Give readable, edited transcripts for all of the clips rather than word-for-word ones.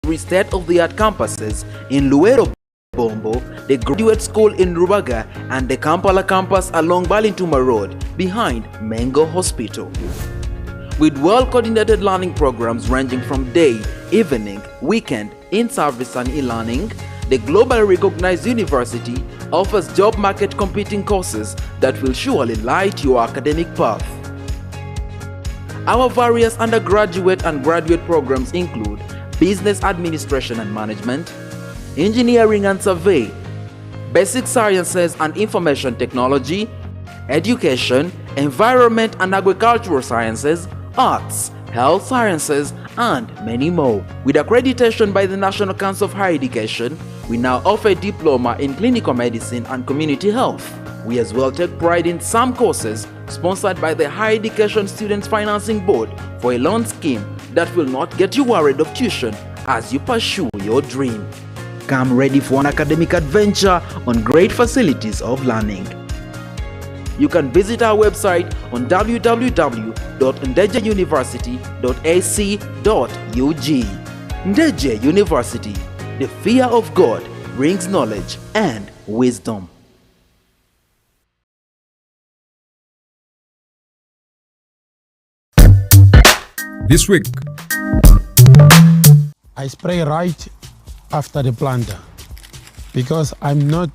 three state-of-the-art campuses in Luwero, Bombo, the Graduate School in Rubaga, and the Kampala campus along Balintuma Road behind Mengo Hospital. With well-coordinated learning programs ranging from day, evening, weekend, in-service and e-learning, the globally recognized university offers job market competing courses that will surely light your academic path. Our various undergraduate and graduate programs include Business Administration and Management, Engineering and Survey, Basic Sciences and Information Technology, Education, Environment and Agricultural Sciences, Arts, Health Sciences, and many more. With accreditation by the National Council of Higher Education, we now offer a diploma in clinical medicine and community health. We as well take pride in some courses sponsored by the Higher Education Students Financing Board for a loan scheme that will not get you worried of tuition as you pursue your dream. Come ready for an academic adventure on great facilities of learning. You can visit our website on www.ndejjeuniversity.ac.ug. Ndejje University, the fear of God brings knowledge and wisdom. This week, I spray right after the planter because I'm not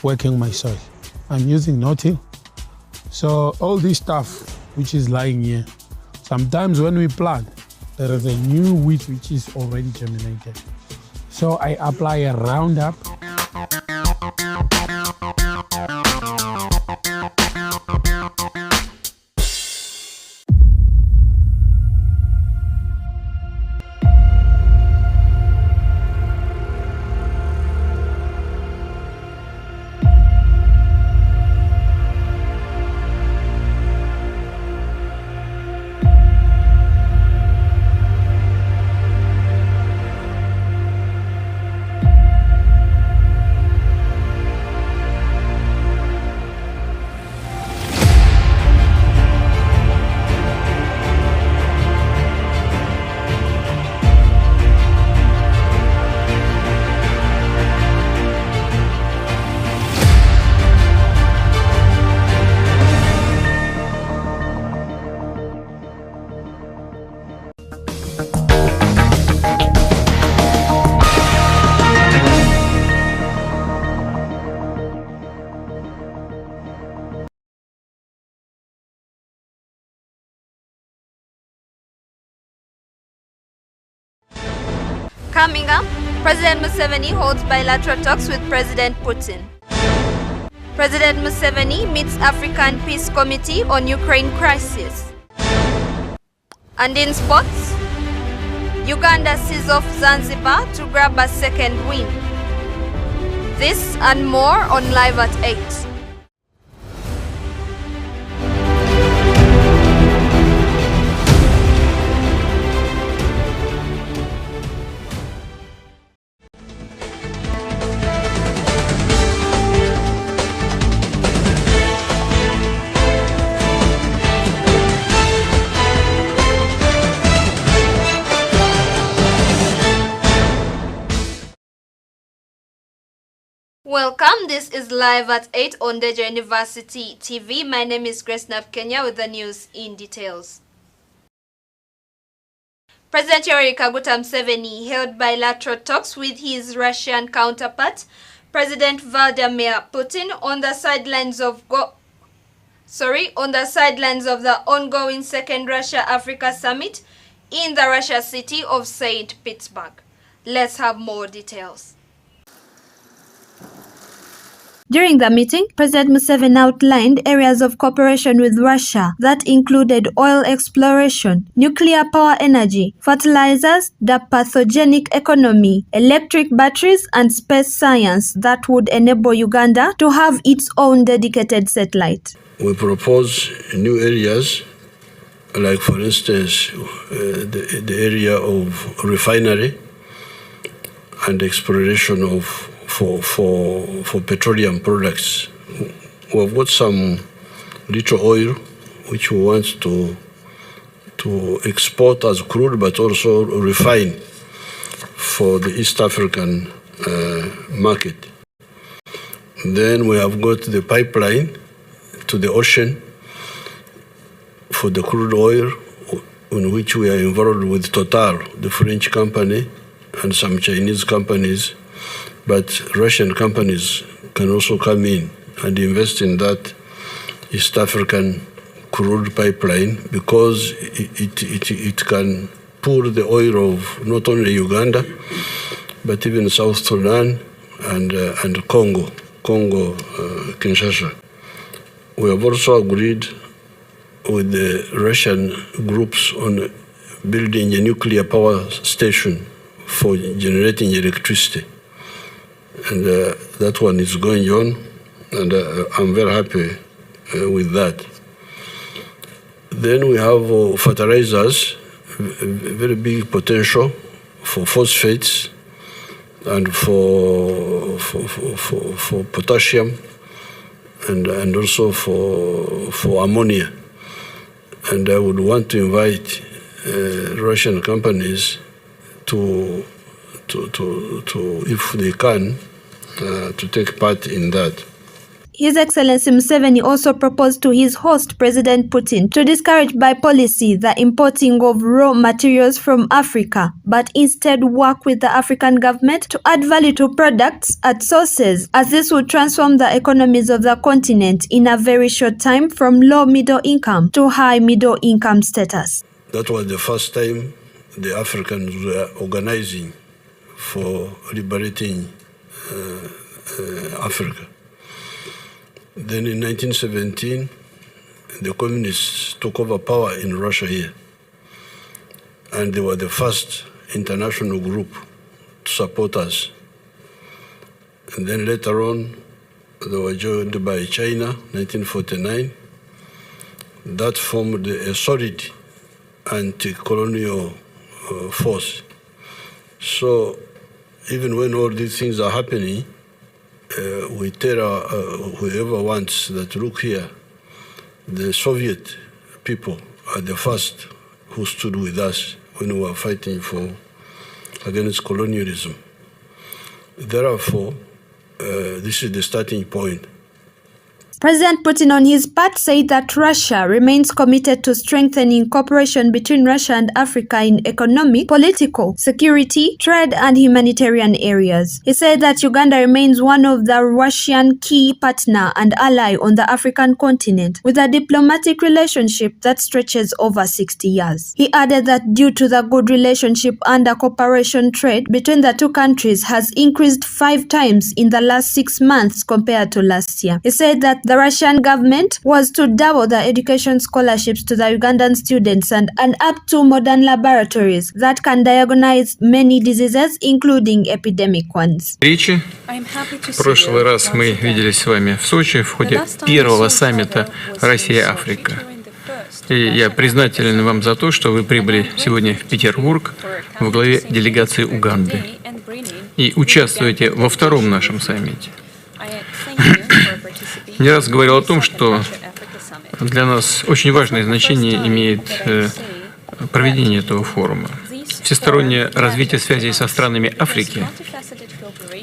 working my soil. I'm using no-till. So all this stuff which is lying here, sometimes when we plant, there is a new wheat which is already germinated. So I apply a Roundup. Coming up, President Museveni holds bilateral talks with President Putin. President Museveni meets African Peace Committee on Ukraine crisis. And in sports, Uganda sees off Zanzibar to grab a second win. This and more on Live at 8. Welcome, this is Live at 8 on Ndejje University TV. My name is Grace NABUKENYA with the news in details. President Yoweri Kaguta Museveni held bilateral talks with his Russian counterpart, President Vladimir Putin, on the sidelines of the ongoing Second Russia-Africa Summit in the Russia city of St. Petersburg. Let's have more details. During the meeting, President Museveni outlined areas of cooperation with Russia that included oil exploration, nuclear power energy, fertilizers, the pathogenic economy, electric batteries, and space science that would enable Uganda to have its own dedicated satellite. We propose new areas, like for instance, the area of refinery and exploration of for petroleum products. We've got some little oil which we want to export as crude but also refine. for the East African market. Then we have got the pipeline to the ocean for the crude oil, in which we are involved with Total, the French company, and some Chinese companies. But Russian companies can also come in and invest in that East African crude pipeline, because it can pour the oil of not only Uganda, but even South Sudan and Congo, Kinshasa. We have also agreed with the Russian groups on building a nuclear power station for generating electricity. And that one is going on, and I'm very happy with that. Then we have fertilizers, very big potential for phosphates and for potassium, and also for ammonia. And I would want to invite Russian companies to if they can, to take part in that. His Excellency Museveni also proposed to his host, President Putin, to discourage by policy the importing of raw materials from Africa, but instead work with the African government to add value to products at sources, as this would transform the economies of the continent in a very short time from low middle income to high middle income status. That was the first time the Africans were organizing for liberating Africa. Then in 1917, the communists took over power in Russia here. And they were the first international group to support us. And then later on, they were joined by China, 1949. That formed a solid anti-colonial force. So even when all these things are happening, we tell whoever wants that, look here, the Soviet people are the first who stood with us when we were fighting against colonialism. Therefore, this is the starting point. President Putin, on his part, said that Russia remains committed to strengthening cooperation between Russia and Africa in economic, political, security, trade, and humanitarian areas. He said that Uganda remains one of the Russian key partner and ally on the African continent, with a diplomatic relationship that stretches over 60 years. He added that due to the good relationship and the cooperation, trade between the two countries has increased 5 times in the last 6 months compared to last year. He said that the Russian government was to double the education scholarships to the Ugandan students and up to modern laboratories that can diagnose many diseases, including epidemic ones. В прошлый раз мы виделись с вами в Сочи в ходе первого саммита Россия-Африка. И я признателен вам за то, что вы прибыли сегодня в Петербург во главе делегации Уганды и участвуете во втором нашем саммите. Не раз говорил о том, что для нас очень важное значение имеет проведение этого форума. Всестороннее развитие связей со странами Африки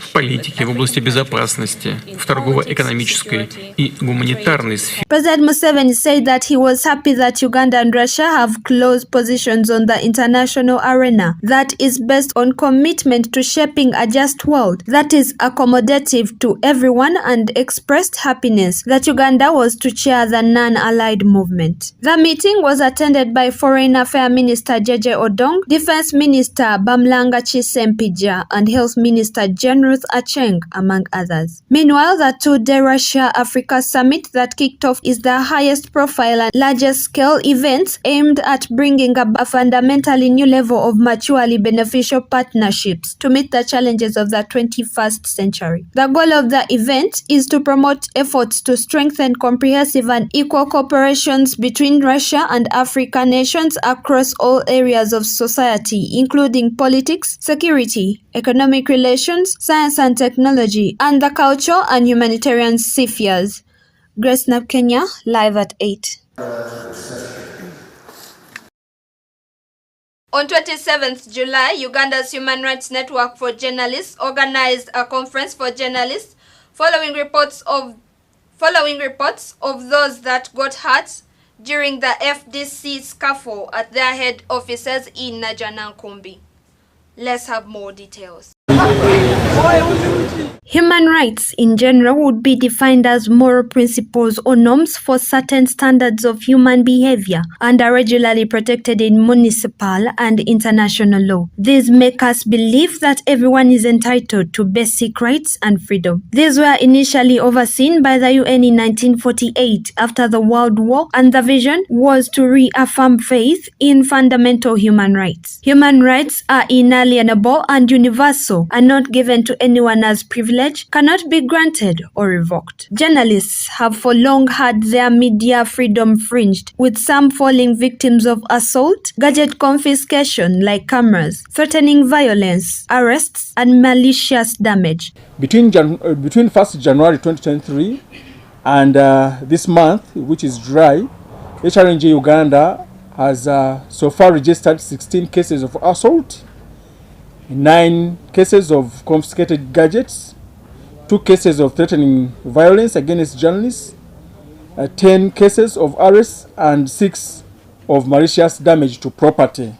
в политике, в области безопасности, в торгово-экономической и гуманитарной сфере. President Museveni said that he was happy that Uganda and Russia have close positions on the international arena that is based on commitment to shaping a just world that is accommodative to everyone, and expressed happiness that Uganda was to chair the non-allied movement. The meeting was attended by Foreign Affairs Minister Ndejje Odong, Defense Minister Bamlanga Chisempija, and Health Minister Jane Ruth Acheng, among others. Meanwhile, the two-day Russia-Africa summit that kicked off is the highest profile and largest scale event aimed at bringing a fundamentally new level of mutually beneficial partnerships to meet the challenges of the 21st century. The goal of the event is to promote efforts to strengthen comprehensive and equal cooperations between Russia and African nations across all areas of society, including politics, security, economic relations, science and technology, and the cultural and humanitarian spheres. Grace NABUKENYA, live at 8. On 27th July, Uganda's Human Rights Network for Journalists organized a conference for journalists following reports of those that got hurt during the FDC scuffle at their head offices in Najanankumbi. Let's have more details. Human rights in general would be defined as moral principles or norms for certain standards of human behavior and are regularly protected in municipal and international law. These make us believe that everyone is entitled to basic rights and freedom. These were initially overseen by the UN in 1948 after the World War, and the vision was to reaffirm faith in fundamental human rights. Human rights are inalienable and universal and not given to anyone as privilege, cannot be granted or revoked. Journalists have for long had their media freedom infringed, with some falling victims of assault, gadget confiscation like cameras, threatening violence, arrests, and malicious damage. Between 1st January 2023 and this month, which is July, HRNJ Uganda has so far registered 16 cases of assault, 9 cases of confiscated gadgets, 2 cases of threatening violence against journalists, 10 cases of arrests, and 6 of malicious damage to property.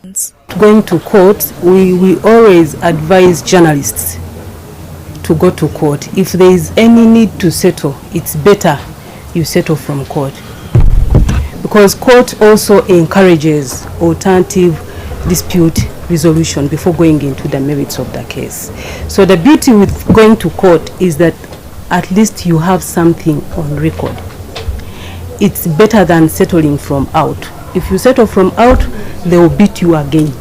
Going to court, we always advise journalists to go to court. If there is any need to settle, it's better you settle from court, because court also encourages alternative dispute resolution before going into the merits of the case. So the beauty with going to court is that at least you have something on record. It's better than settling from out. If you settle from out, they will beat you again,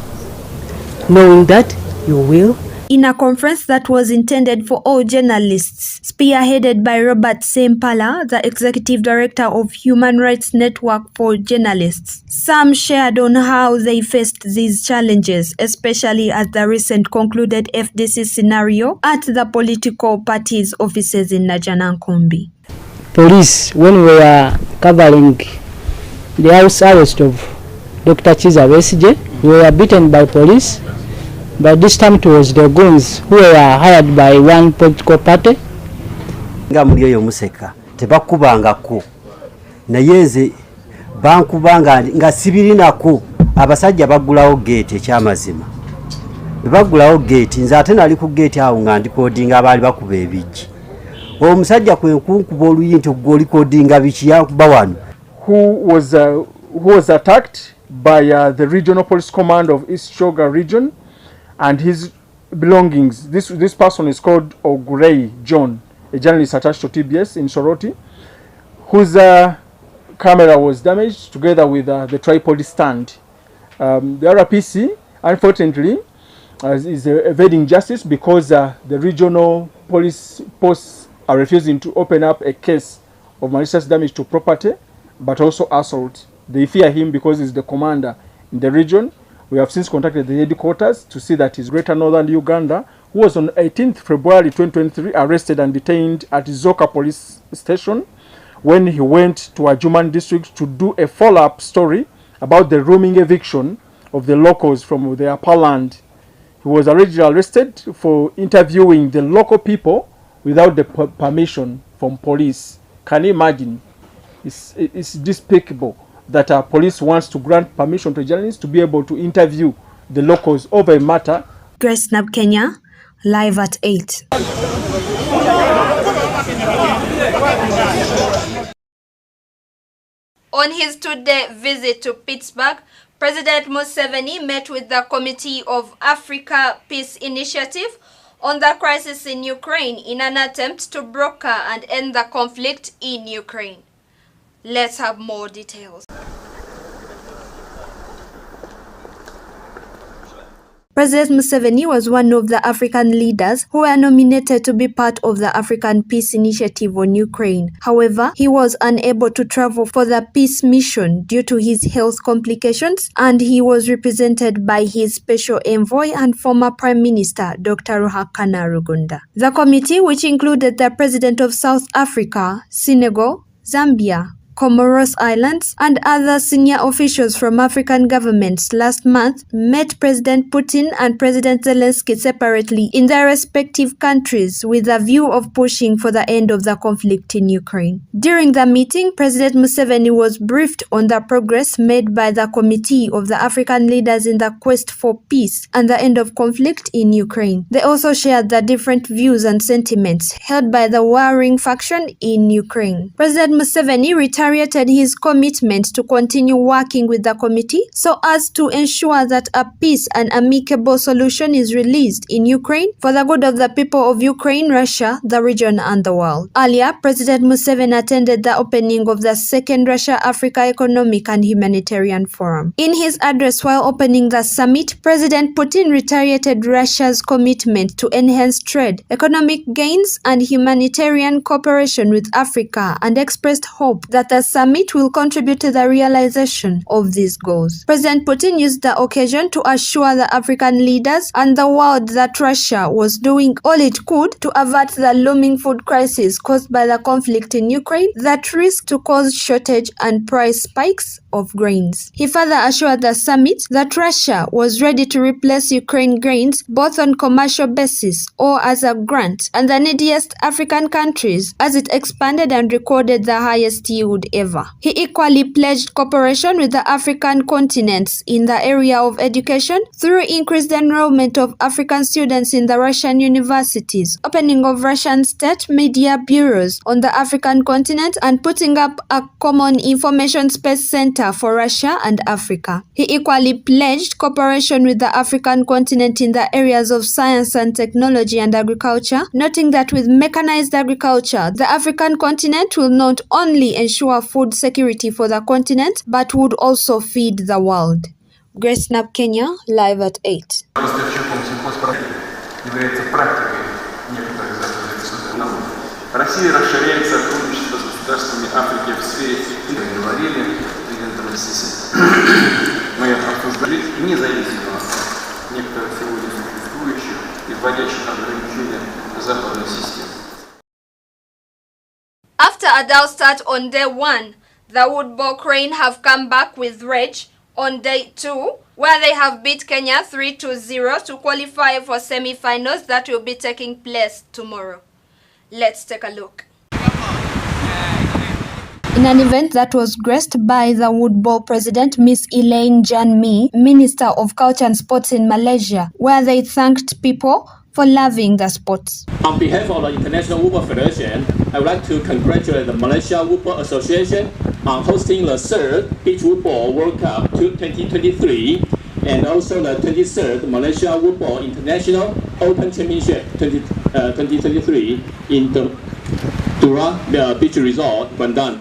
knowing that you will. In a conference that was intended for all journalists, spearheaded by Robert Sempala, the Executive Director of Human Rights Network for Journalists, some shared on how they faced these challenges, especially at the recent concluded FDC scenario at the political parties' offices in Najanankumbi. Police, when we were covering the house arrest of Dr. Chiza Besigye, we were beaten by police. But this time it was the goons who were hired by one political party. Nga mulioyo museka tebakubangako nayeze bankubanga nga sibirinako abasajja bagulawo gate ekyamazima bagulawo gate nze ate nali ku gate awo nga ndikodinga abali bakuba ebijji omusajja kwe kunkuba oluyinti goli kodinga biki yankuba wano who was attacked by the regional police command of East Choga region and his belongings. This person is called Ogurei John, a journalist attached to TBS in Soroti, whose camera was damaged together with the tripod stand. The RPC, unfortunately, is evading justice because the regional police posts are refusing to open up a case of malicious damage to property, but also assault. They fear him because he's the commander in the region. We have since contacted the headquarters to see that his Greater Northern Uganda, who was on 18th February 2023 arrested and detained at Zoka police station when he went to Ajuman district to do a follow-up story about the rooming eviction of the locals from their upper land. He was originally arrested for interviewing the local people without the permission from police. Can you imagine? It's despicable that our police wants to grant permission to journalists to be able to interview the locals over a matter. Grace NABUKENYA, live at 8. On his 2-day visit to Pittsburgh, President Museveni met with the Committee of Africa Peace Initiative on the crisis in Ukraine in an attempt to broker and end the conflict in Ukraine. Let's have more details. President Museveni was one of the African leaders who were nominated to be part of the African Peace Initiative on Ukraine. However, he was unable to travel for the peace mission due to his health complications, and he was represented by his special envoy and former Prime Minister, Dr. Ruhakana Rugunda. The committee, which included the President of South Africa, Senegal, Zambia, Comoros Islands, and other senior officials from African governments last month met President Putin and President Zelensky separately in their respective countries with a view of pushing for the end of the conflict in Ukraine. During the meeting, President Museveni was briefed on the progress made by the Committee of the African Leaders in the quest for peace and the end of conflict in Ukraine. They also shared the different views and sentiments held by the warring faction in Ukraine. President Museveni reiterated his commitment to continue working with the committee so as to ensure that a peace and amicable solution is released in Ukraine for the good of the people of Ukraine, Russia, the region, and the world. Earlier, President Museveni attended the opening of the second Russia-Africa Economic and Humanitarian Forum. In his address while opening the summit, President Putin reiterated Russia's commitment to enhance trade, economic gains, and humanitarian cooperation with Africa and expressed hope that the summit will contribute to the realization of these goals. President Putin used the occasion to assure the African leaders and the world that Russia was doing all it could to avert the looming food crisis caused by the conflict in Ukraine that risked to cause shortage and price spikes of grains. He further assured the summit that Russia was ready to replace Ukraine grains both on commercial basis or as a grant and the neediest African countries as it expanded and recorded the highest yield ever. He equally pledged cooperation with the African continents in the area of education through increased enrollment of African students in the Russian universities, opening of Russian state media bureaus on the African continent, and putting up a common information space center for Russia and Africa. He equally pledged cooperation with the African continent in the areas of science and technology and agriculture, noting that with mechanized agriculture, the African continent will not only ensure food security for the continent, but would also feed the world. Grace NABUKENYA, live at 8. Россия расширяет сотрудничество с государствами Африки в сфере говорили президентом СССР. Мы обсуждали независимо от некоторых сегодня существующих и вводящих ограничения западной системы. After a dull start on day 1, the Woodball Crane have come back with rage on day 2, where they have beat Kenya 3-0 to qualify for semi-finals that will be taking place tomorrow. Let's take a look. In an event that was graced by the Woodball president, Miss Elaine Janmi, Minister of Culture and Sports in Malaysia, where they thanked people for loving the sports. On behalf of the International Woodball Federation, I would like to congratulate the Malaysia Woodball Association on hosting the 3rd Beach Woodball World Cup 2023 and also the 23rd Malaysia Woodball International Open Championship 2023 in the Dura Beach Resort, Bandung.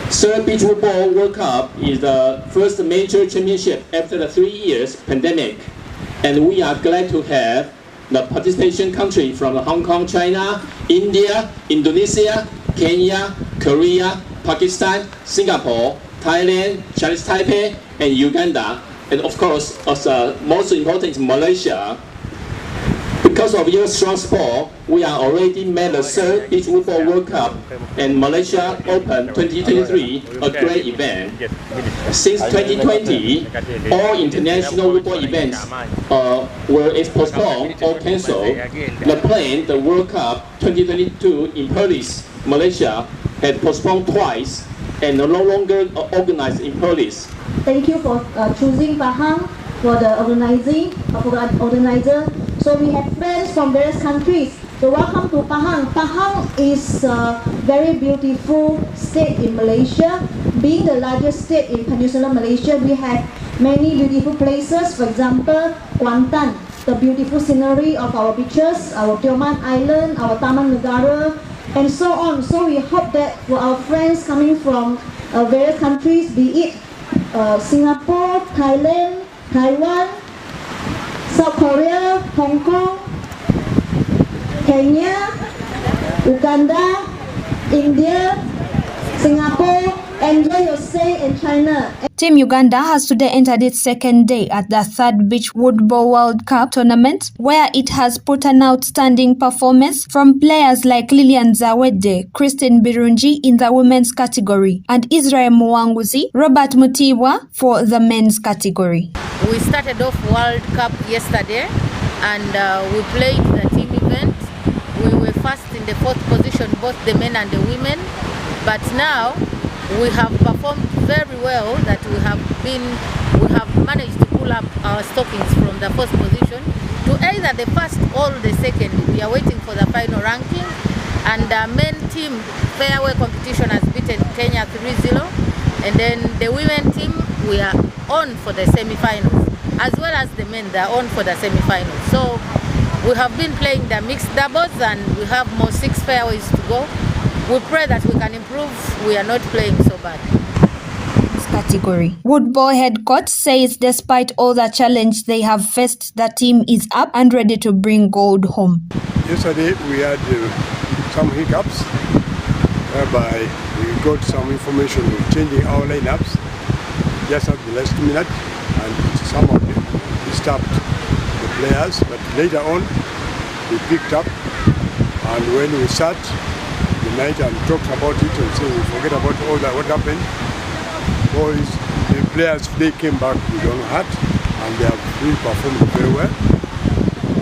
3rd Beach Woodball World Cup is the first major championship after the 3 years pandemic, and we are glad to have the participation country from Hong Kong, China, India, Indonesia, Kenya, Korea, Pakistan, Singapore, Thailand, Chinese Taipei, and Uganda, and of course, most important is Malaysia. Because of your strong support, we are already made the 3rd Beach Woodball World Cup and Malaysia Open 2023 a great event. Since 2020, all international woodball events were postponed or cancelled. The plan, the World Cup 2022 in Perlis, Malaysia, had postponed twice and no longer organized in Perlis. Thank you for choosing Pahang for the organizer. So we have friends from various countries. So welcome to Pahang. Pahang is a very beautiful state in Malaysia. Being the largest state in Peninsular Malaysia, we have many beautiful places. For example, Kuantan, the beautiful scenery of our beaches, our Tioman Island, our Taman Negara, and so on. So we hope that for our friends coming from various countries, be it Singapore, Thailand, Taiwan, South Korea, Hong Kong, Kenya, Uganda, India, Singapore, Enjoy your stay in China. Team Uganda has today entered its second day at the third Beachwood Bowl World Cup tournament, where it has put an outstanding performance from players like Lilian Zawede, Christine Birungi in the women's category, and Israel Mwanguzi, Robert Mutiwa for the men's category. We started off World Cup yesterday and we played the team event. We were first in the fourth position, both the men and the women, but now we have performed very well that we have managed to pull up our stockings from the first position to either the first or the second. We are waiting for the final ranking, and the men team fairway competition has beaten Kenya 3-0, and then the women team, we are on for the semi-finals, as well as the men, they are on for the semi-finals. So we have been playing the mixed doubles and we have more 6 fairways to go. We pray that we can improve. We are not playing so bad. This category. Woodball head coach says despite all the challenge they have faced, the team is up and ready to bring gold home. Yesterday we had some hiccups whereby we got some information of changing our lineups just at the last minute, and some of them disturbed the players, but later on we picked up, and when we sat the night and talked about it and said we forget about all that what happened, boys, the players, they came back with on heart and they have really performed very well.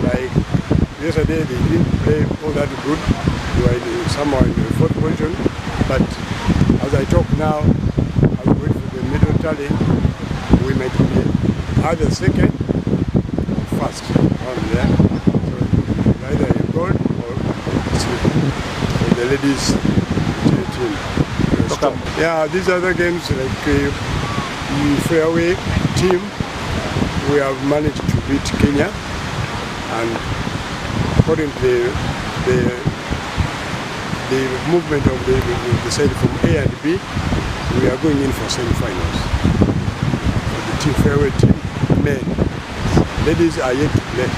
Like yesterday they didn't play all that good, they were somewhere in the fourth position, but as I talk now, I will wait for the middle tally, we might be either second or first around there. So either a gold or silver for the ladies team. Yeah, these other games like the fairway team, we have managed to beat Kenya, and according to the movement of the side from A and B, we are going in for semi-finals. For the team fairway team, men, ladies are yet to play.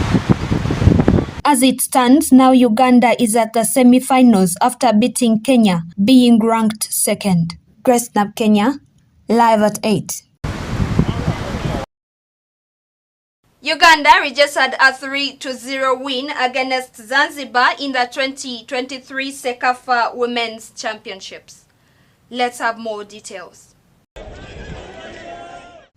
As it stands, now Uganda is at the semi-finals after beating Kenya, being ranked second. Grace NABUKENYA, live at 8. Uganda registered a 3-0 win against Zanzibar in the 2023 CECAFA Women's Championships. Let's have more details.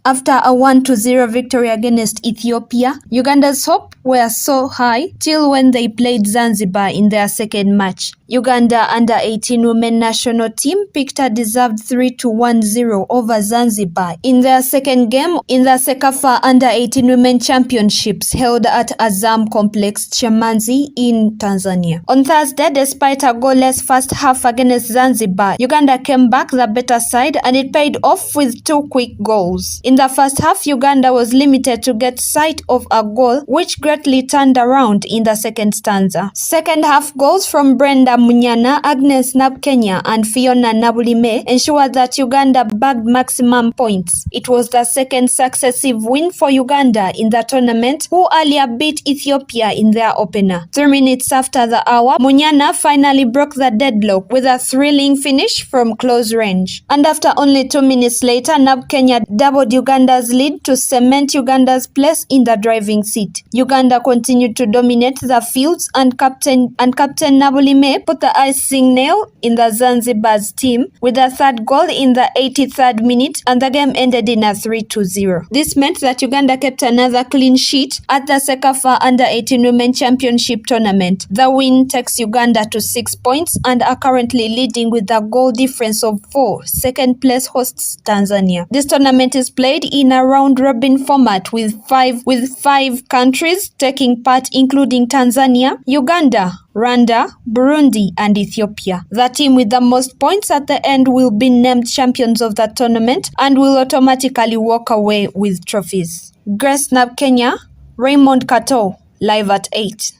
After a 1-0 victory against Ethiopia, Uganda's hopes were so high till when they played Zanzibar in their second match. Uganda under-18 women national team picked a deserved 3-1-0 over Zanzibar in their second game in the CECAFA under-18 women championships held at Azam Complex, Chamanzi in Tanzania. On Thursday, despite a goalless first half against Zanzibar, Uganda came back the better side and it paid off with 2 quick goals. In the first half, Uganda was limited to get sight of a goal, which greatly turned around in the second stanza. Second half goals from Brenda Munyana, Agnes NABUKENYA and Fiona Nabulime ensured that Uganda bagged maximum points. It was the second successive win for Uganda in the tournament, who earlier beat Ethiopia in their opener. 3 minutes after the hour, Munyana finally broke the deadlock with a thrilling finish from close range. And after only 2 minutes later, NABUKENYA doubled Uganda's lead to cement Uganda's place in the driving seat. Uganda continued to dominate the fields, and Captain Nabulime put the icing nail in the Zanzibar's team with a third goal in the 83rd minute, and the game ended in a 3-0. This meant that Uganda kept another clean sheet at the CECAFA Under-18 Women Championship tournament. The win takes Uganda to 6 points and are currently leading with a goal difference of 4. Second place hosts Tanzania. This tournament is played in a round-robin format with five countries taking part, including Tanzania, Uganda, Rwanda, Burundi, and Ethiopia. The team with the most points at the end will be named champions of the tournament and will automatically walk away with trophies. Grace NABUKENYA, Raymond Kato, live at 8.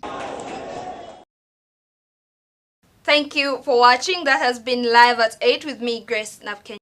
Thank you for watching. That has been Live at 8 with me, Grace NABUKENYA.